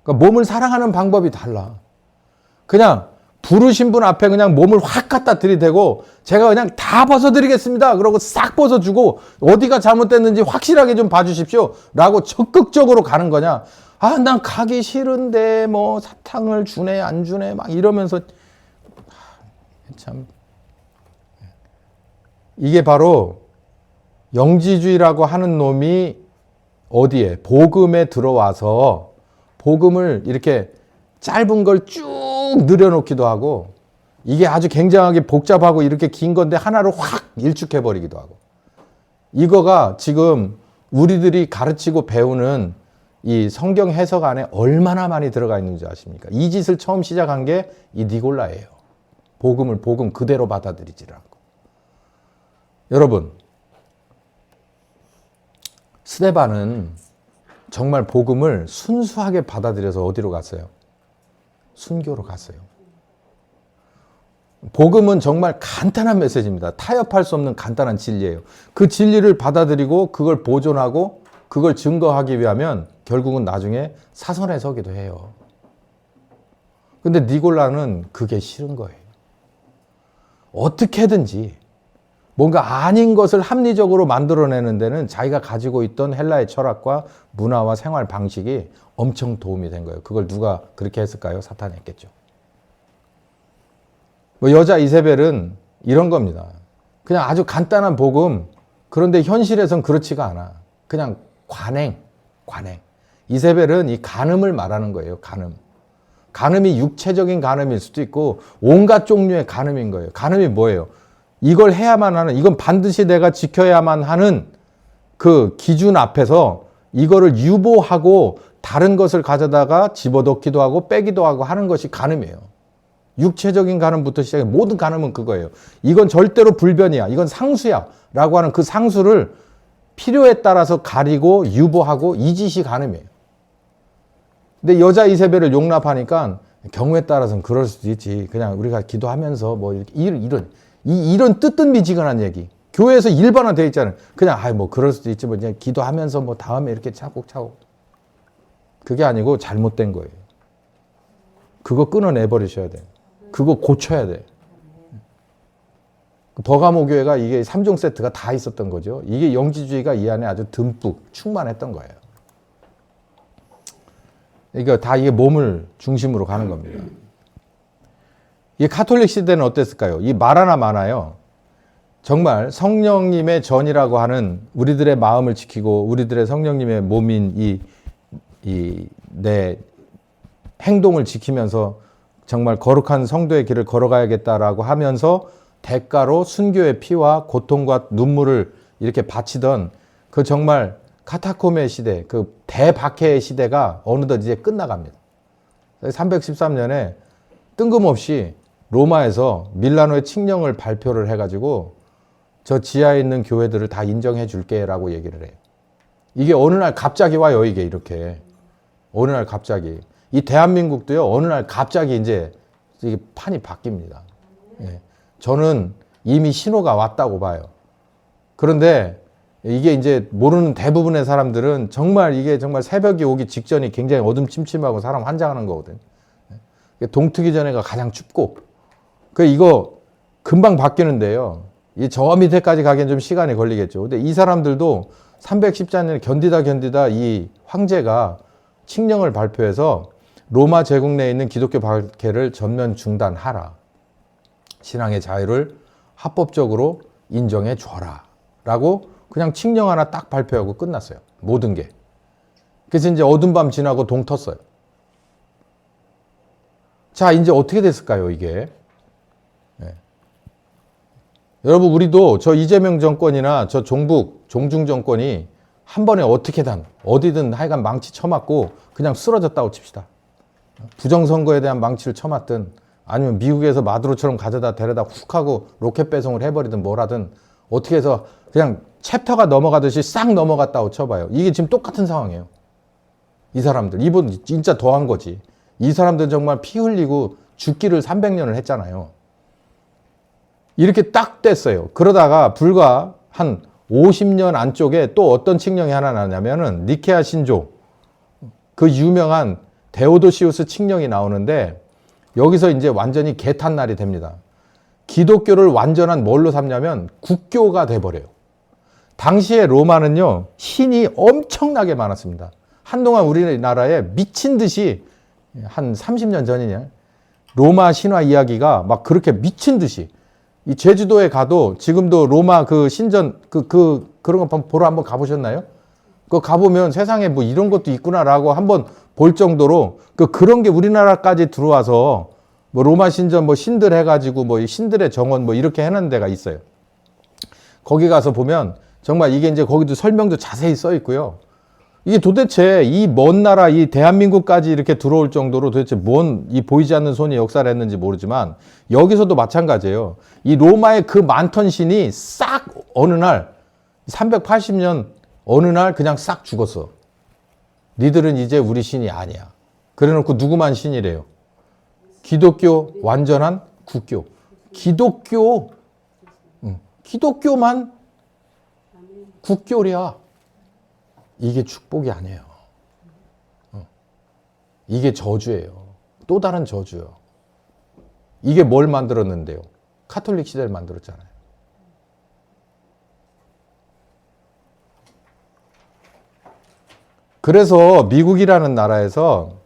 그러니까 몸을 사랑하는 방법이 달라. 그냥 부르신 분 앞에 그냥 몸을 확 갖다 들이대고 제가 그냥 다 벗어드리겠습니다. 그러고 싹 벗어주고 어디가 잘못됐는지 확실하게 좀 봐주십시오. 라고 적극적으로 가는 거냐. 난 가기 싫은데 뭐 사탕을 주네 안 주네 막 이러면서 참. 이게 바로 영지주의라고 하는 놈이 어디에? 복음에 들어와서 복음을 이렇게 짧은 걸 쭉 늘여놓기도 하고 이게 아주 굉장하게 복잡하고 이렇게 긴 건데 하나로 확 일축해버리기도 하고 이거가 지금 우리들이 가르치고 배우는 이 성경 해석 안에 얼마나 많이 들어가 있는지 아십니까? 이 짓을 처음 시작한 게 이 니골라예요. 복음을 복음 그대로 받아들이지를 않고. 여러분, 스데반은 정말 복음을 순수하게 받아들여서 어디로 갔어요? 순교로 갔어요. 복음은 정말 간단한 메시지입니다. 타협할 수 없는 간단한 진리예요. 그 진리를 받아들이고 그걸 보존하고 그걸 증거하기 위하면 결국은 나중에 사선에 서기도 해요. 근데 니골라는 그게 싫은 거예요. 어떻게든지 뭔가 아닌 것을 합리적으로 만들어내는 데는 자기가 가지고 있던 헬라의 철학과 문화와 생활 방식이 엄청 도움이 된 거예요. 그걸 누가 그렇게 했을까요? 사탄이 했겠죠. 뭐 여자 이세벨은 이런 겁니다. 그냥 아주 간단한 복음, 그런데 현실에선 그렇지가 않아. 그냥 관행. 이세벨은 이 간음을 말하는 거예요. 간음이 육체적인 간음일 수도 있고 온갖 종류의 간음인 거예요. 간음이 뭐예요? 이걸 해야만 하는, 이건 반드시 내가 지켜야만 하는 그 기준 앞에서 이거를 유보하고 다른 것을 가져다가 집어넣기도 하고 빼기도 하고 하는 것이 간음이에요. 육체적인 간음부터 시작해 모든 간음은 그거예요. 이건 절대로 불변이야. 이건 상수야. 라고 하는 그 상수를 필요에 따라서 가리고 유보하고 이 짓이 간음이에요. 근데 여자 이세벨을 용납하니까 경우에 따라서는 그럴 수도 있지. 그냥 우리가 기도하면서 뭐 이런 뜨뜻미지근한 얘기. 교회에서 일반화되어 있잖아요. 그냥 뭐 그럴 수도 있지. 뭐 그냥 기도하면서 뭐 다음에 이렇게 차곡차곡. 그게 아니고 잘못된 거예요. 그거 끊어내 버리셔야 돼요. 그거 고쳐야 돼. 버가모 교회가 이게 3종 세트가 다 있었던 거죠. 이게 영지주의가 이 안에 아주 듬뿍 충만했던 거예요. 그러니까 다 이게 몸을 중심으로 가는 겁니다. 이 카톨릭 시대는 어땠을까요? 이 말 하나 많아요. 정말 성령님의 전이라고 하는 우리들의 마음을 지키고 우리들의 성령님의 몸인 내 행동을 지키면서 정말 거룩한 성도의 길을 걸어가야겠다라고 하면서 대가로 순교의 피와 고통과 눈물을 이렇게 바치던 그 정말 카타콤의 시대, 그 대박해의 시대가 어느덧 이제 끝나갑니다. 313년에 뜬금없이 로마에서 밀라노의 칙령을 발표를 해가지고 저 지하에 있는 교회들을 다 인정해 줄게라고 얘기를 해요. 이게 어느 날 갑자기 와요, 이게 이렇게. 어느 날 갑자기. 이 대한민국도요, 어느 날 갑자기 이제 이게 판이 바뀝니다. 예. 저는 이미 신호가 왔다고 봐요. 그런데 이게 이제 모르는 대부분의 사람들은 정말 이게 정말 새벽이 오기 직전이 굉장히 어둠침침하고 사람 환장하는 거거든. 동트기 전에가 가장 춥고. 이거 금방 바뀌는데요. 저 밑에까지 가기엔 좀 시간이 걸리겠죠. 근데 이 사람들도 314년에 견디다 이 황제가 칙령을 발표해서 로마 제국 내에 있는 기독교 박해를 전면 중단하라. 신앙의 자유를 합법적으로 인정해 줘라. 라고 그냥 칙령 하나 딱 발표하고 끝났어요. 모든 게. 그래서 이제 어두운 밤 지나고 동 텄어요. 자, 이제 어떻게 됐을까요, 이게? 네. 여러분, 우리도 저 이재명 정권이나 저 종중 정권이 한 번에 어디든 하여간 망치 쳐맞고 그냥 쓰러졌다고 칩시다. 부정선거에 대한 망치를 쳐맞든 아니면 미국에서 마두로처럼 가져다 데려다 훅 하고 로켓 배송을 해버리든 뭘 하든 어떻게 해서 그냥 챕터가 넘어가듯이 싹 넘어갔다고 쳐봐요. 이게 지금 똑같은 상황이에요. 이 사람들. 이분 진짜 더한 거지. 이 사람들은 정말 피 흘리고 죽기를 300년을 했잖아요. 이렇게 딱 됐어요. 그러다가 불과 한 50년 안쪽에 또 어떤 칙령이 하나 나냐면은 니케아 신조. 그 유명한 데오도시우스 칙령이 나오는데 여기서 이제 완전히 개탄 날이 됩니다. 기독교를 완전한 뭘로 삼냐면 국교가 돼버려요. 당시에 로마는요, 신이 엄청나게 많았습니다. 한동안 우리나라에 미친 듯이 한 30년 전이냐, 로마 신화 이야기가 막 그렇게 미친 듯이. 이 제주도에 가도 지금도 로마 그 신전, 그런 거 보러 한번 가보셨나요? 그거 가보면 세상에 뭐 이런 것도 있구나라고 한번 볼 정도로 그런 게 우리나라까지 들어와서 뭐 로마 신전 뭐 신들 해가지고 뭐 신들의 정원 뭐 이렇게 해놓은 데가 있어요. 거기 가서 보면 정말 이게 이제 거기도 설명도 자세히 써 있고요. 이게 도대체 이 먼 나라 이 대한민국까지 이렇게 들어올 정도로 도대체 뭔 이 보이지 않는 손이 역사를 했는지 모르지만 여기서도 마찬가지예요. 이 로마의 그 많던 신이 싹 어느 날 380년 어느 날 그냥 싹 죽었어. 니들은 이제 우리 신이 아니야. 그래놓고 누구만 신이래요? 기독교 완전한 국교. 기독교만 국교랴. 이게 축복이 아니에요. 이게 저주예요. 또 다른 저주요. 이게 뭘 만들었는데요? 카톨릭 시대를 만들었잖아요. 그래서 미국이라는 나라에서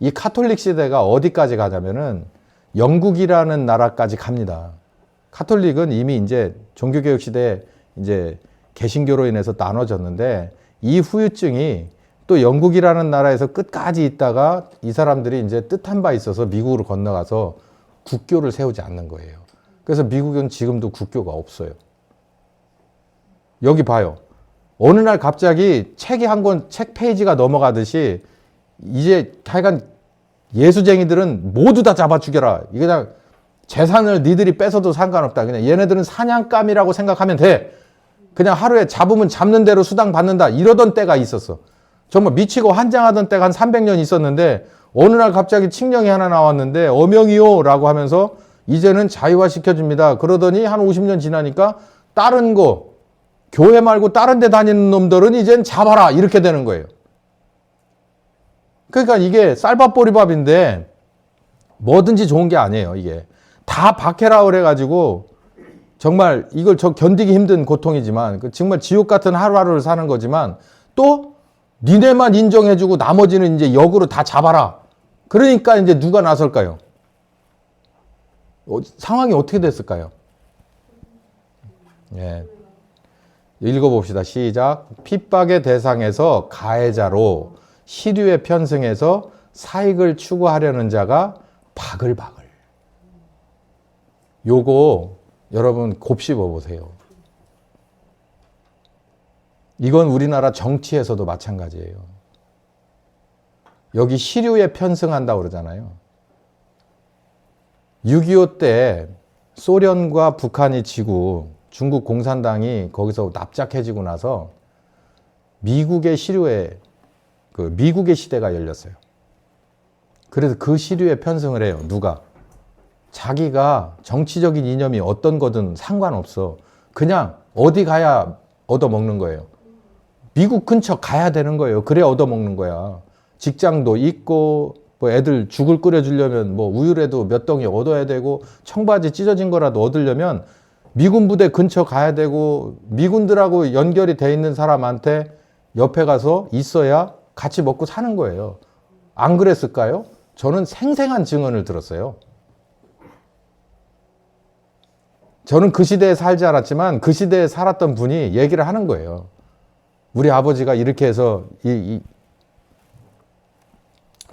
이 카톨릭 시대가 어디까지 가냐면은 영국이라는 나라까지 갑니다. 카톨릭은 이미 이제 종교개혁 시대에 이제 개신교로 인해서 나눠졌는데 이 후유증이 또 영국이라는 나라에서 끝까지 있다가 이 사람들이 이제 뜻한 바 있어서 미국으로 건너가서 국교를 세우지 않는 거예요. 그래서 미국은 지금도 국교가 없어요. 여기 봐요. 어느 날 갑자기 책이 한 권, 책 페이지가 넘어가듯이 이제 하여간 예수쟁이들은 모두 다 잡아 죽여라. 이게 그냥 재산을 니들이 뺏어도 상관없다. 그냥 얘네들은 사냥감이라고 생각하면 돼. 그냥 하루에 잡으면 잡는 대로 수당 받는다. 이러던 때가 있었어. 정말 미치고 환장하던 때가 한 300년 있었는데 어느 날 갑자기 칙령이 하나 나왔는데 어명이요 라고 하면서 이제는 자유화 시켜줍니다. 그러더니 한 50년 지나니까 다른 거 교회 말고 다른 데 다니는 놈들은 이젠 잡아라 이렇게 되는 거예요. 그러니까 이게 쌀밥보리밥인데 뭐든지 좋은 게 아니에요. 이게 다 박해라 그래가지고 정말 이걸 저 견디기 힘든 고통이지만 정말 지옥 같은 하루하루를 사는 거지만 또 니네만 인정해주고 나머지는 이제 역으로 다 잡아라. 그러니까 이제 누가 나설까요? 상황이 어떻게 됐을까요? 예. 읽어봅시다. 시작. 핍박의 대상에서 가해자로 시류에 편승해서 사익을 추구하려는 자가 바글바글. 요거 여러분 곱씹어 보세요. 이건 우리나라 정치에서도 마찬가지예요. 여기 시류에 편승한다고 그러잖아요. 6.25 때 소련과 북한이 지고 중국 공산당이 거기서 납작해지고 나서 미국의 시류에 미국의 시대가 열렸어요. 그래서 그 시류에 편승을 해요. 누가? 자기가 정치적인 이념이 어떤 거든 상관없어. 그냥 어디 가야 얻어먹는 거예요. 미국 근처 가야 되는 거예요. 그래 얻어먹는 거야. 직장도 있고 뭐 애들 죽을 끓여주려면 뭐 우유라도 몇 덩이 얻어야 되고 청바지 찢어진 거라도 얻으려면 미군 부대 근처 가야 되고 미군들하고 연결이 돼 있는 사람한테 옆에 가서 있어야 같이 먹고 사는 거예요. 안 그랬을까요? 저는 생생한 증언을 들었어요. 저는 그 시대에 살지 않았지만 그 시대에 살았던 분이 얘기를 하는 거예요. 우리 아버지가 이렇게 해서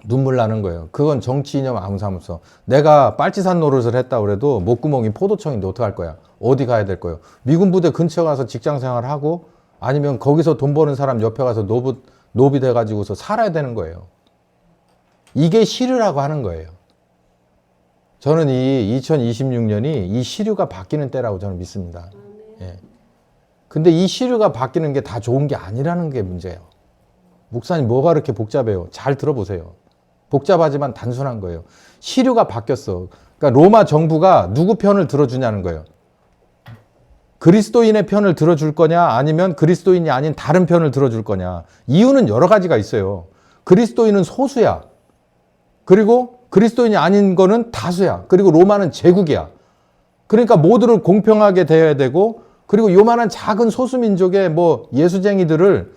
눈물 나는 거예요. 그건 정치 이념 아무 상관없어. 내가 빨치산 노릇을 했다 그래도 목구멍이 포도청인데 어떡할 거야? 어디 가야 될 거예요? 미군 부대 근처 가서 직장 생활하고 아니면 거기서 돈 버는 사람 옆에 가서 노비 돼가지고서 살아야 되는 거예요. 이게 시류라고 하는 거예요. 저는 이 2026년이 이 시류가 바뀌는 때라고 저는 믿습니다. 예. 근데 이 시류가 바뀌는 게 다 좋은 게 아니라는 게 문제예요. 목사님 뭐가 그렇게 복잡해요? 잘 들어보세요. 복잡하지만 단순한 거예요. 시류가 바뀌었어. 그러니까 로마 정부가 누구 편을 들어주냐는 거예요. 그리스도인의 편을 들어줄 거냐 아니면 그리스도인이 아닌 다른 편을 들어줄 거냐. 이유는 여러 가지가 있어요. 그리스도인은 소수야. 그리고 그리스도인이 아닌 거는 다수야. 그리고 로마는 제국이야. 그러니까 모두를 공평하게 대해야 되고 그리고 요만한 작은 소수민족의 뭐 예수쟁이들을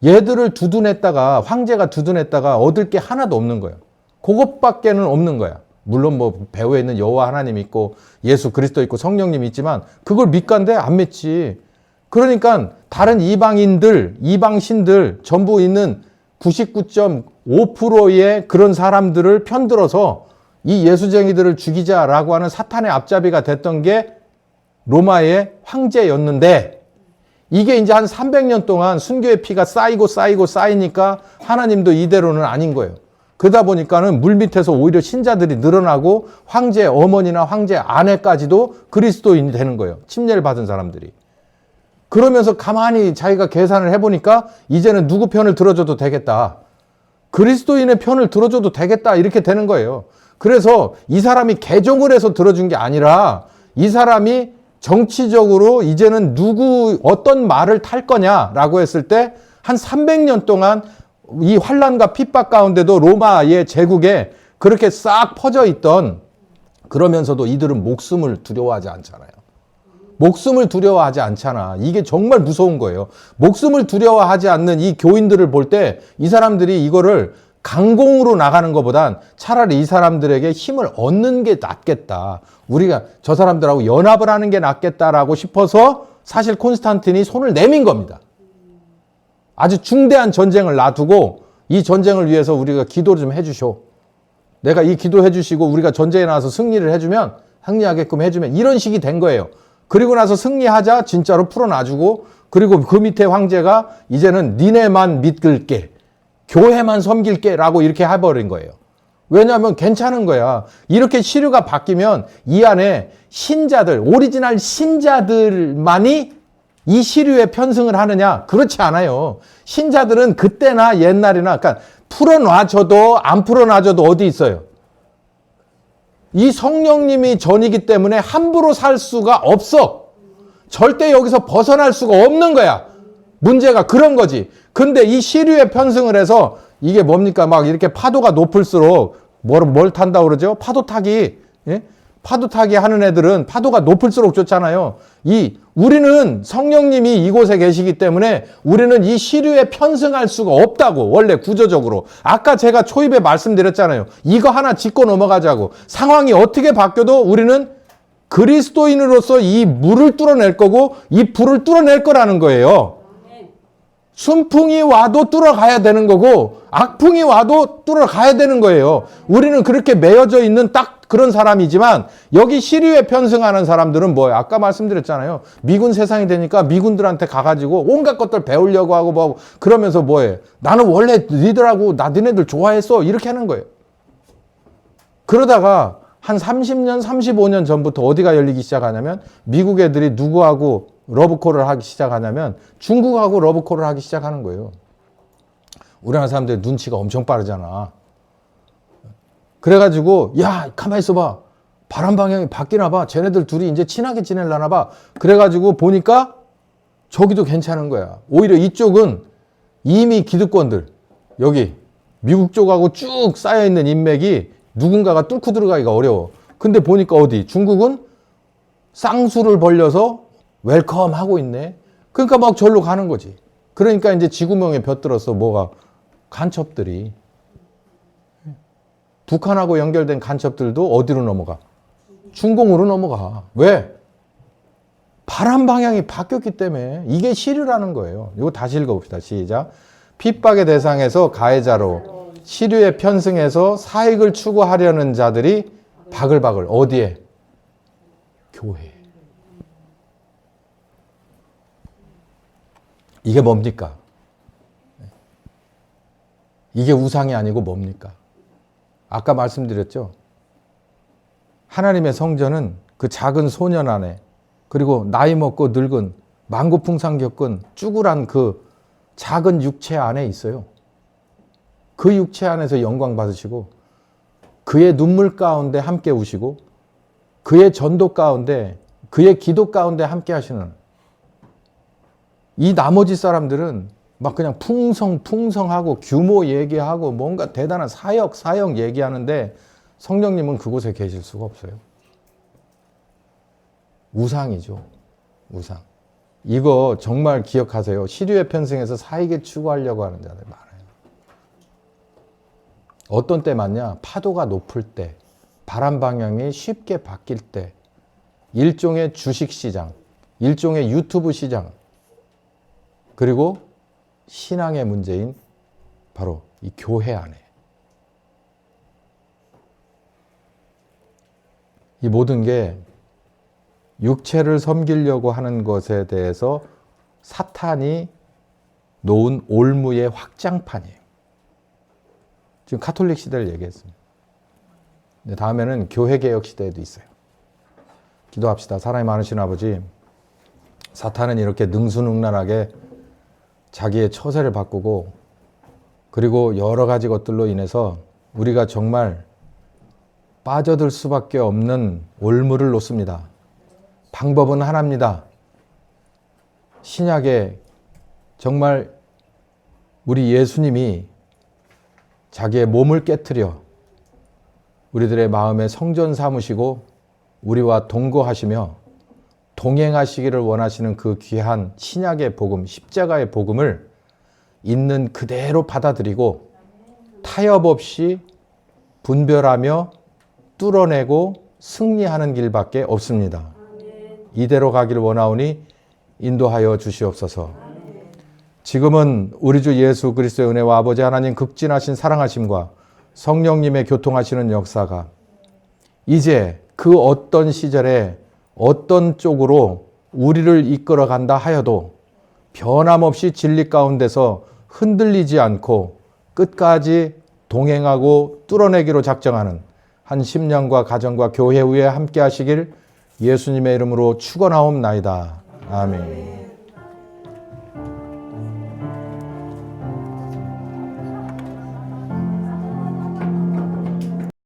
얘들을 두둔했다가 황제가 두둔했다가 얻을 게 하나도 없는 거예요. 그것밖에는 없는 거야. 물론 뭐 배후에 있는 여호와 하나님 있고 예수 그리스도 있고 성령님 있지만 그걸 믿간데 안 믿지. 그러니까 다른 이방인들, 이방신들 전부 있는 99.5%의 그런 사람들을 편들어서 이 예수쟁이들을 죽이자라고 하는 사탄의 앞잡이가 됐던 게 로마의 황제였는데 이게 이제 한 300년 동안 순교의 피가 쌓이니까 하나님도 이대로는 아닌 거예요. 그러다 보니까는 물밑에서 오히려 신자들이 늘어나고 황제 어머니나 황제 아내까지도 그리스도인이 되는 거예요. 침례를 받은 사람들이. 그러면서 가만히 자기가 계산을 해보니까 이제는 누구 편을 들어줘도 되겠다. 그리스도인의 편을 들어줘도 되겠다. 이렇게 되는 거예요. 그래서 이 사람이 개종을 해서 들어준 게 아니라 이 사람이 정치적으로 이제는 어떤 말을 탈 거냐라고 했을 때 한 300년 동안 이 환란과 핍박 가운데도 로마의 제국에 그렇게 싹 퍼져 있던 그러면서도 이들은 목숨을 두려워하지 않잖아요. 목숨을 두려워하지 않잖아. 이게 정말 무서운 거예요. 목숨을 두려워하지 않는 이 교인들을 볼 때 이 사람들이 이거를 강공으로 나가는 것보단 차라리 이 사람들에게 힘을 얻는 게 낫겠다. 우리가 저 사람들하고 연합을 하는 게 낫겠다라고 싶어서 사실 콘스탄틴이 손을 내민 겁니다. 아주 중대한 전쟁을 놔두고 이 전쟁을 위해서 우리가 기도를 좀 해주쇼. 내가 이 기도해 주시고 우리가 전쟁에 나와서 승리를 해주면 승리하게끔 해주면 이런 식이 된 거예요. 그리고 나서 승리하자 진짜로 풀어놔주고 그리고 그 밑에 황제가 이제는 니네만 믿을게. 교회만 섬길게 라고 이렇게 해버린 거예요. 왜냐하면 괜찮은 거야. 이렇게 시류가 바뀌면 이 안에 신자들, 오리지널 신자들만이 이 시류에 편승을 하느냐? 그렇지 않아요. 신자들은 그때나 옛날이나 그러니까 풀어놔줘도 안 풀어놔줘도 어디 있어요? 이 성령님이 전이기 때문에 함부로 살 수가 없어. 절대 여기서 벗어날 수가 없는 거야. 문제가 그런 거지. 근데 이 시류에 편승을 해서 이게 뭡니까? 막 이렇게 파도가 높을수록 뭘 탄다고 그러죠? 파도 타기. 예? 파도 타기 하는 애들은 파도가 높을수록 좋잖아요. 우리는 성령님이 이곳에 계시기 때문에 우리는 이 시류에 편승할 수가 없다고. 원래 구조적으로. 아까 제가 초입에 말씀드렸잖아요. 이거 하나 짚고 넘어가자고. 상황이 어떻게 바뀌어도 우리는 그리스도인으로서 이 물을 뚫어낼 거고 이 불을 뚫어낼 거라는 거예요. 순풍이 와도 뚫어가야 되는 거고 악풍이 와도 뚫어가야 되는 거예요. 우리는 그렇게 매여져 있는 딱 그런 사람이지만 여기 시류에 편승하는 사람들은 뭐예요? 아까 말씀드렸잖아요. 미군 세상이 되니까 미군들한테 가가지고 온갖 것들 배우려고 하고 뭐 그러면서 뭐예요? 나는 원래 니들하고 니네들 좋아했어. 이렇게 하는 거예요. 그러다가 한 30년, 35년 전부터 어디가 열리기 시작하냐면 미국 애들이 누구하고 러브콜을 하기 시작하냐면 중국하고 러브콜을 하기 시작하는 거예요. 우리나라 사람들 눈치가 엄청 빠르잖아. 그래가지고 야 가만히 있어봐. 바람 방향이 바뀌나 봐. 쟤네들 둘이 이제 친하게 지내려나 봐. 그래가지고 보니까 저기도 괜찮은 거야. 오히려 이쪽은 이미 기득권들 여기 미국 쪽하고 쭉 쌓여있는 인맥이 누군가가 뚫고 들어가기가 어려워. 근데 보니까 어디 중국은 쌍수를 벌려서 웰컴 하고 있네. 그러니까 막 절로 가는 거지. 그러니까 이제 지구명에 벼들어서 뭐가 간첩들이 북한하고 연결된 간첩들도 어디로 넘어가? 중공으로 넘어가. 왜? 바람 방향이 바뀌었기 때문에 이게 시류라는 거예요. 이거 다시 읽어봅시다. 시작. 핍박의 대상에서 가해자로 시류에 편승해서 사익을 추구하려는 자들이 바글바글 어디에? 교회. 이게 뭡니까? 이게 우상이 아니고 뭡니까? 아까 말씀드렸죠? 하나님의 성전은 그 작은 소년 안에 그리고 나이 먹고 늙은 만고풍상 겪은 쭈그란 그 작은 육체 안에 있어요. 그 육체 안에서 영광 받으시고 그의 눈물 가운데 함께 우시고 그의 전도 가운데 그의 기도 가운데 함께 하시는 이 나머지 사람들은 막 그냥 풍성하고 규모 얘기하고 뭔가 대단한 사역 얘기하는데 성령님은 그곳에 계실 수가 없어요. 우상이죠. 우상. 이거 정말 기억하세요. 시류에 편승해서 사익에 추구하려고 하는 자들 많아요. 어떤 때 맞냐? 파도가 높을 때, 바람 방향이 쉽게 바뀔 때, 일종의 주식시장, 일종의 유튜브 시장, 그리고 신앙의 문제인 바로 이 교회 안에 이 모든 게 육체를 섬기려고 하는 것에 대해서 사탄이 놓은 올무의 확장판이에요. 지금 카톨릭 시대를 얘기했습니다. 다음에는 교회개혁 시대에도 있어요. 기도합시다. 사랑이 많으신 아버지, 사탄은 이렇게 능수능란하게 자기의 처세를 바꾸고 그리고 여러 가지 것들로 인해서 우리가 정말 빠져들 수밖에 없는 올무를 놓습니다. 방법은 하나입니다. 신약에 정말 우리 예수님이 자기의 몸을 깨트려 우리들의 마음에 성전 삼으시고 우리와 동거하시며 동행하시기를 원하시는 그 귀한 신약의 복음, 십자가의 복음을 있는 그대로 받아들이고 타협 없이 분별하며 뚫어내고 승리하는 길밖에 없습니다. 이대로 가기를 원하오니 인도하여 주시옵소서. 지금은 우리 주 예수 그리스도의 은혜와 아버지 하나님 극진하신 사랑하심과 성령님의 교통하시는 역사가 이제 그 어떤 시절에 어떤 쪽으로 우리를 이끌어 간다 하여도 변함없이 진리 가운데서 흔들리지 않고 끝까지 동행하고 뚫어내기로 작정하는 한 10년과 가정과 교회 후에 함께 하시길 예수님의 이름으로 축원하옵나이다. 아멘.